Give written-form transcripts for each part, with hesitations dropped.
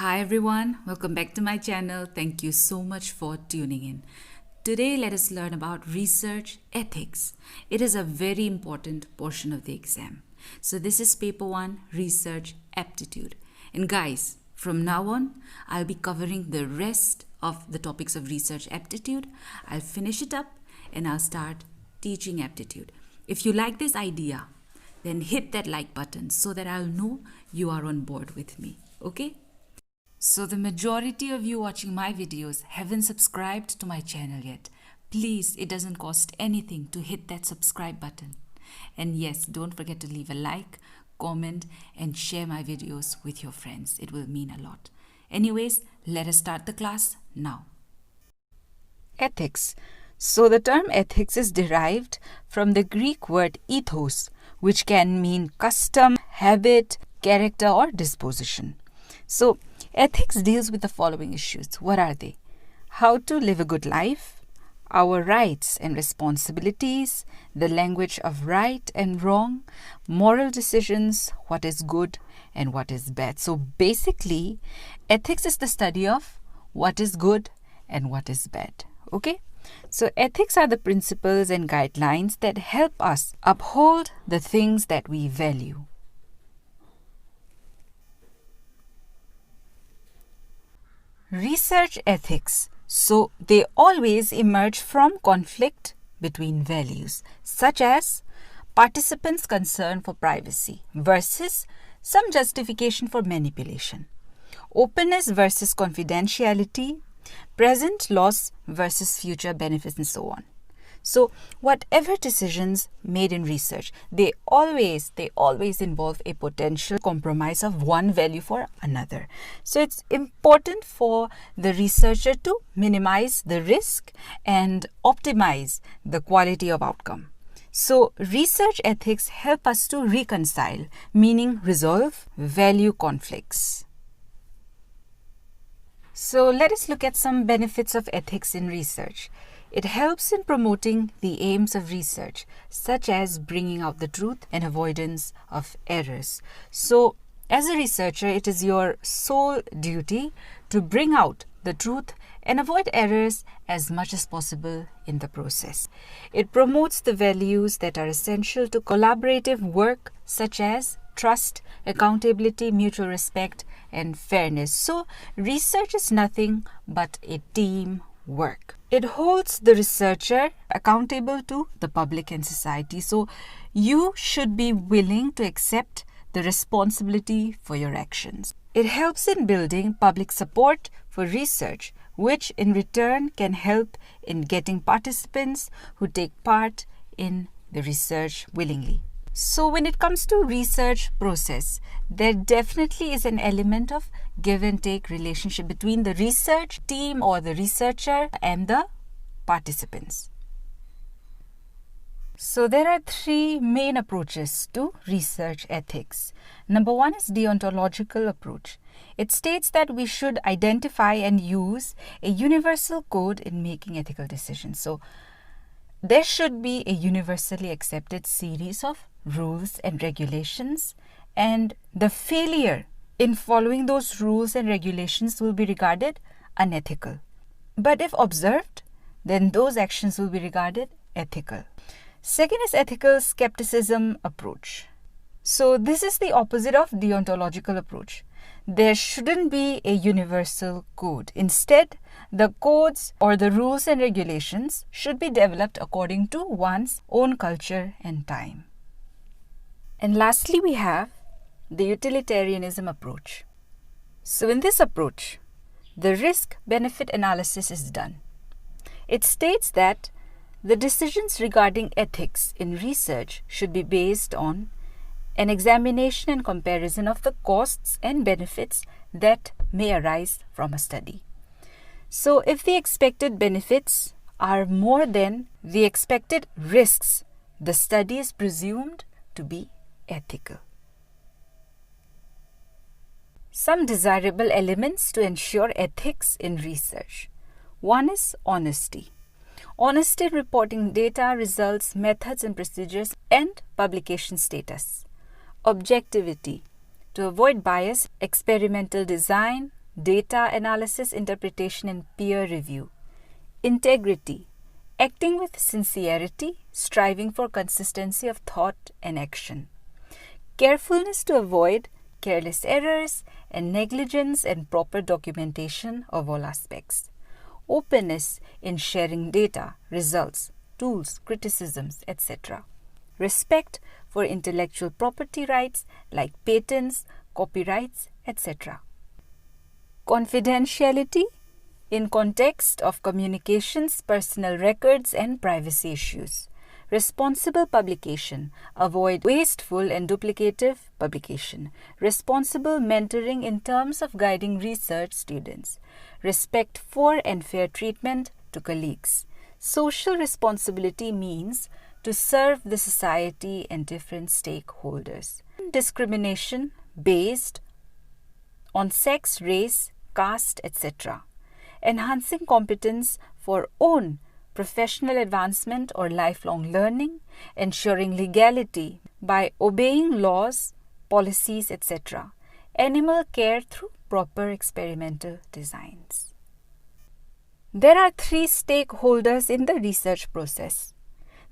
Hi everyone, welcome back to my channel. Thank you so much for tuning in. Today let us learn about research ethics. It is a very important portion of the exam. So this is paper 1, research aptitude. And guys, from now on, I'll be covering the rest of the topics of research aptitude. I'll finish it up and I'll start teaching aptitude. If you like this idea, then hit that like button so that I'll know you are on board with me. Okay? So the majority of you watching my videos haven't subscribed to my channel yet. Please, it doesn't cost anything to hit that subscribe button. And yes, don't forget to leave a like, comment, and share my videos with your friends. It will mean a lot. Anyways, let us start the class now. Ethics. So the term ethics is derived from the Greek word ethos, which can mean custom, habit, character, or disposition. So ethics deals with the following issues. What are they? How to live a good life, our rights and responsibilities, the language of right and wrong, moral decisions, what is good and what is bad. So basically, ethics is the study of what is good and what is bad. Okay? So ethics are the principles and guidelines that help us uphold the things that we value. Research ethics. So they always emerge from conflict between values, such as participants' concern for privacy versus some justification for manipulation, openness versus confidentiality, present loss versus future benefits, and so on. So whatever decisions made in research, they always involve a potential compromise of one value for another. So it's important for the researcher to minimize the risk and optimize the quality of outcome. So research ethics help us to reconcile, meaning resolve value conflicts. So let us look at some benefits of ethics in research. It helps in promoting the aims of research, such as bringing out the truth and avoidance of errors. So, as a researcher, it is your sole duty to bring out the truth and avoid errors as much as possible in the process. It promotes the values that are essential to collaborative work, such as trust, accountability, mutual respect, and fairness. So, research is nothing but a team work. It holds the researcher accountable to the public and society. So you should be willing to accept the responsibility for your actions. It helps in building public support for research, which in return can help in getting participants who take part in the research willingly. So when it comes to research process, there definitely is an element of give and take relationship between the research team or the researcher and the participants. So there are 3 main approaches to research ethics. Number 1 is deontological approach. It states that we should identify and use a universal code in making ethical decisions. So there should be a universally accepted series of rules and regulations, and the failure in following those rules and regulations will be regarded unethical. But if observed, then those actions will be regarded ethical. Second is ethical skepticism approach. So this is the opposite of deontological approach. There shouldn't be a universal code. Instead, the codes or the rules and regulations should be developed according to one's own culture and time. And lastly, we have the utilitarianism approach. So in this approach, the risk-benefit analysis is done. It states that the decisions regarding ethics in research should be based on an examination and comparison of the costs and benefits that may arise from a study. So if the expected benefits are more than the expected risks, the study is presumed to be ethical. Some desirable elements to ensure ethics in research. 1 is honesty. Honesty in reporting data, results, methods and procedures, and publication status. Objectivity. To avoid bias, experimental design, data analysis, interpretation, and peer review. Integrity, acting with sincerity, striving for consistency of thought and action. Carefulness to avoid careless errors and negligence and proper documentation of all aspects. Openness in sharing data, results, tools, criticisms, etc. Respect for intellectual property rights like patents, copyrights, etc. Confidentiality in context of communications, personal records, and privacy issues. Responsible publication. Avoid wasteful and duplicative publication. Responsible mentoring in terms of guiding research students. Respect for and fair treatment to colleagues. Social responsibility means to serve the society and different stakeholders. Discrimination based on sex, race, caste, etc. Enhancing competence for own professional advancement or lifelong learning, ensuring legality by obeying laws, policies, etc. Animal care through proper experimental designs. There are 3 stakeholders in the research process: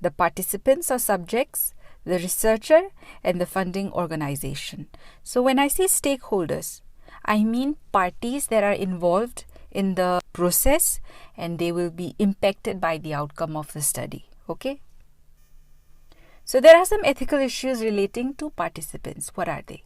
the participants or subjects, the researcher, and the funding organization. So when I say stakeholders, I mean parties that are involved in the process and they will be impacted by the outcome of the study. Okay? So there are some ethical issues relating to participants. What are they?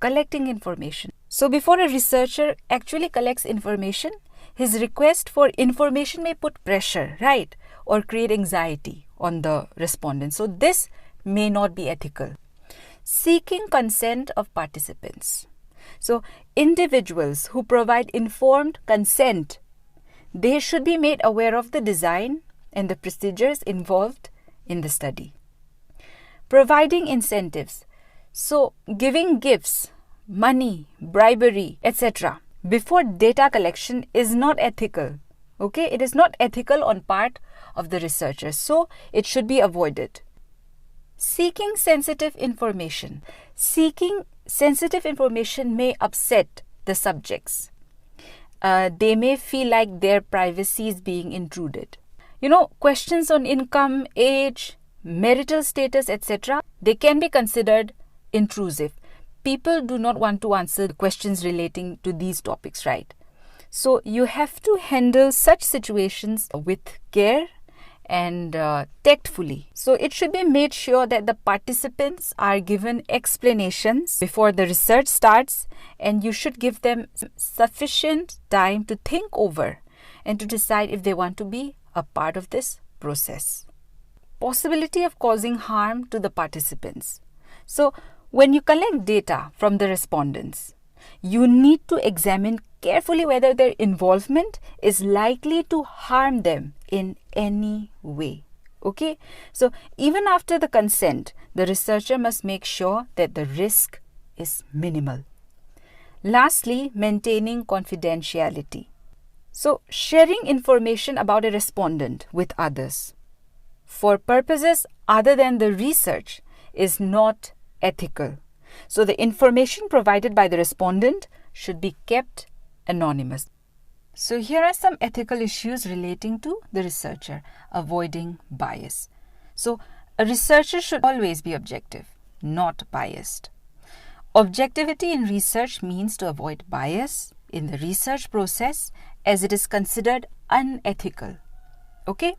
Collecting information. So before a researcher actually collects information, his request for information may put pressure, right? Or create anxiety on the respondent. So this may not be ethical. Seeking consent of participants. So individuals who provide informed consent, they should be made aware of the design and the procedures involved in the study. Providing incentives. So giving gifts, money, bribery, etc. before data collection is not ethical. Okay, it is not ethical on part of the researchers, so it should be avoided. Seeking sensitive information. Seeking sensitive information may upset the subjects. They may feel like their privacy is being intruded. Questions on income, age, marital status, etc., they can be considered intrusive. People do not want to answer the questions relating to these topics, right? So you have to handle such situations with care and tactfully. So it should be made sure that the participants are given explanations before the research starts, and you should give them sufficient time to think over and to decide if they want to be a part of this process. Possibility of causing harm to the participants. So when you collect data from the respondents, you need to examine carefully whether their involvement is likely to harm them in any way. Okay? So even after the consent, the researcher must make sure that the risk is minimal. Lastly, maintaining confidentiality. So sharing information about a respondent with others for purposes other than the research is not ethical. So the information provided by the respondent should be kept anonymous. So here are some ethical issues relating to the researcher. Avoiding bias. So a researcher should always be objective, not biased. Objectivity in research means to avoid bias in the research process as it is considered unethical. Okay?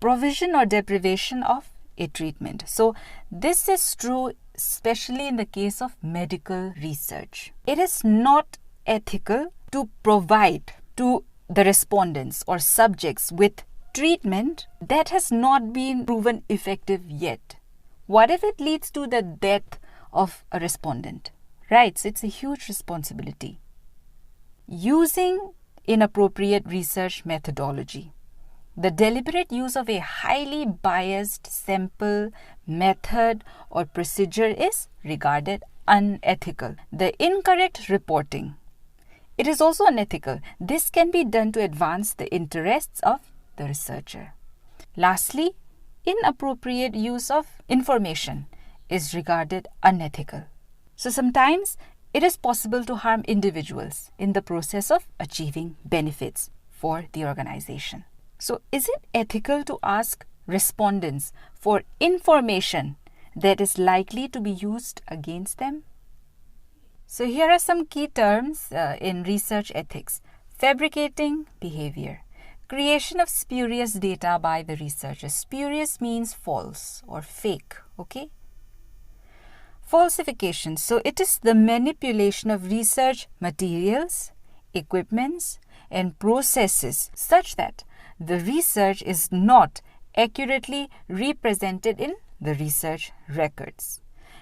Provision or deprivation of a treatment. So this is true especially in the case of medical research. It is not ethical to provide to the respondents or subjects with treatment that has not been proven effective yet. What if it leads to the death of a respondent? Right, so it's a huge responsibility. Using inappropriate research methodology. The deliberate use of a highly biased sample, method, or procedure is regarded unethical. The incorrect reporting. It is also unethical. This can be done to advance the interests of the researcher. Lastly, inappropriate use of information is regarded unethical. So sometimes it is possible to harm individuals in the process of achieving benefits for the organization. So, is it ethical to ask respondents for information that is likely to be used against them? So, here are some key terms in research ethics. Fabricating behavior. Creation of spurious data by the researcher. Spurious means false or fake, okay? Falsification. So, it is the manipulation of research materials, equipments, and processes such that the research is not accurately represented in the research records.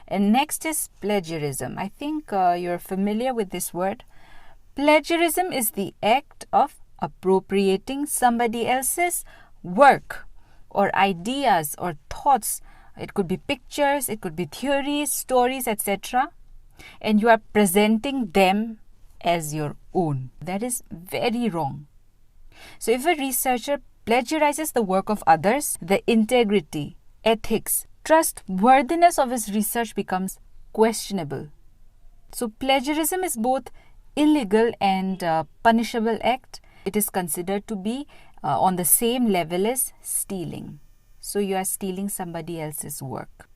And next is plagiarism. I think you're familiar with this word. Plagiarism is the act of appropriating somebody else's work or ideas or thoughts. It could be pictures, it could be theories, stories, etc. And you are presenting them as your own. That is very wrong. So if a researcher plagiarizes the work of others, the integrity, ethics, trustworthiness of his research becomes questionable. So plagiarism is both illegal and punishable act. It is considered to be on the same level as stealing. So you are stealing somebody else's work.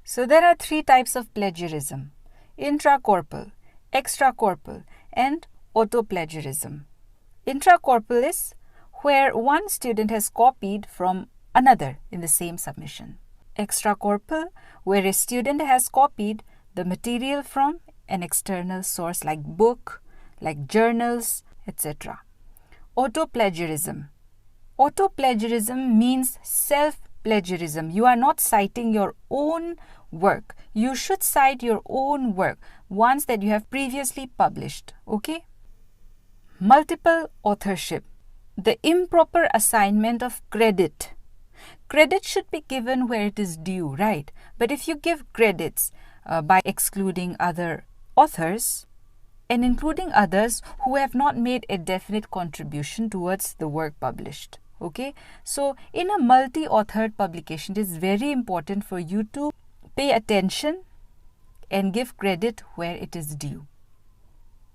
So there are 3 types of plagiarism: intracorpal, extracorpal, and autoplagiarism. Intracorpal is where one student has copied from another in the same submission. Extracorpal, where a student has copied the material from an external source like book, like journals, etc. Autoplagiarism. Autoplagiarism means self-plagiarism. You are not citing your own work. You should cite your own work, ones that you have previously published. Okay? Multiple authorship. The improper assignment of credit. Credit should be given where it is due, right? But if you give credits by excluding other authors and including others who have not made a definite contribution towards the work published, okay? So in a multi-authored publication, it is very important for you to pay attention and give credit where it is due.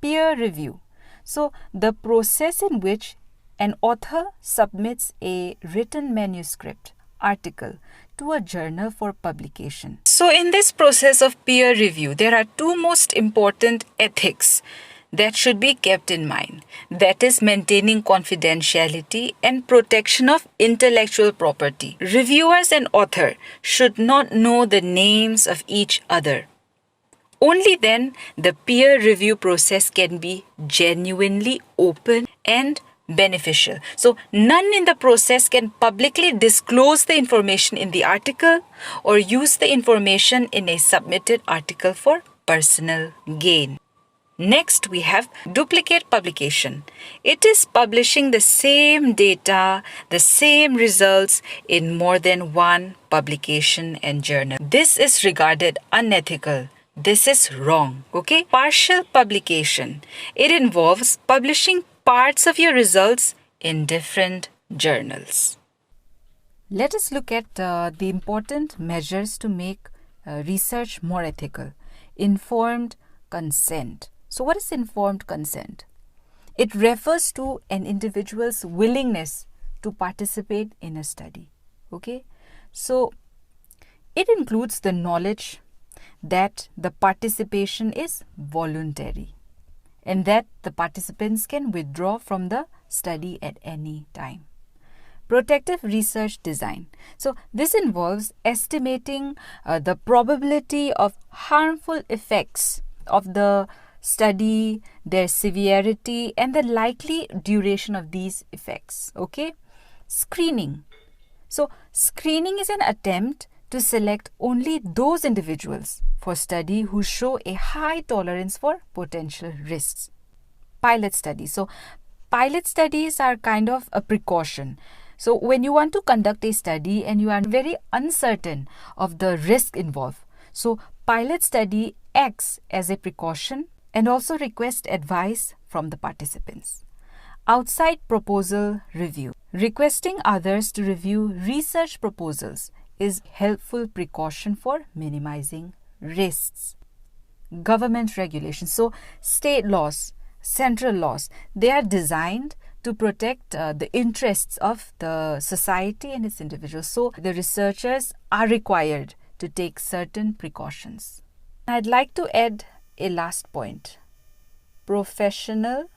Peer review. So the process in which an author submits a written manuscript, article, to a journal for publication. So in this process of peer review, there are 2 most important ethics that should be kept in mind. That is maintaining confidentiality and protection of intellectual property. Reviewers and author should not know the names of each other. Only then the peer review process can be genuinely open and beneficial. So none in the process can publicly disclose the information in the article or use the information in a submitted article for personal gain. Next, we have duplicate publication. It is publishing the same data, the same results in more than one publication and journal. This is regarded unethical. This is wrong. Okay? Partial publication. It involves publishing parts of your results in different journals. Let us look at the important measures to make research more ethical. Informed consent. So what is informed consent? It refers to an individual's willingness to participate in a study. Okay? So it includes the knowledge that the participation is voluntary and that the participants can withdraw from the study at any time. Protective research design. So this involves estimating the probability of harmful effects of the study, their severity, and the likely duration of these effects. Okay? Screening. So screening is an attempt to select only those individuals for study who show a high tolerance for potential risks. Pilot studies. So pilot studies are kind of a precaution. So when you want to conduct a study and you are very uncertain of the risk involved, so pilot study acts as a precaution and also request advice from the participants. Outside proposal review. Requesting others to review research proposals is helpful precaution for minimizing risks. government regulations. So state laws, central laws, they are designed to protect the interests of the society and its individuals. So the researchers are required to take certain precautions. I'd like to add a last point. Professional.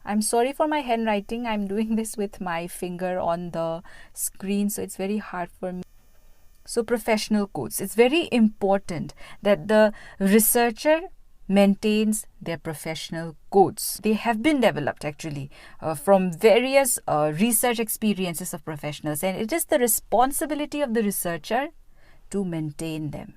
I'm sorry for my handwriting. I'm doing this with my finger on the screen, so it's very hard for me. So professional codes. It's very important that the researcher maintains their professional codes. They have been developed actually from various research experiences of professionals, and it is the responsibility of the researcher to maintain them.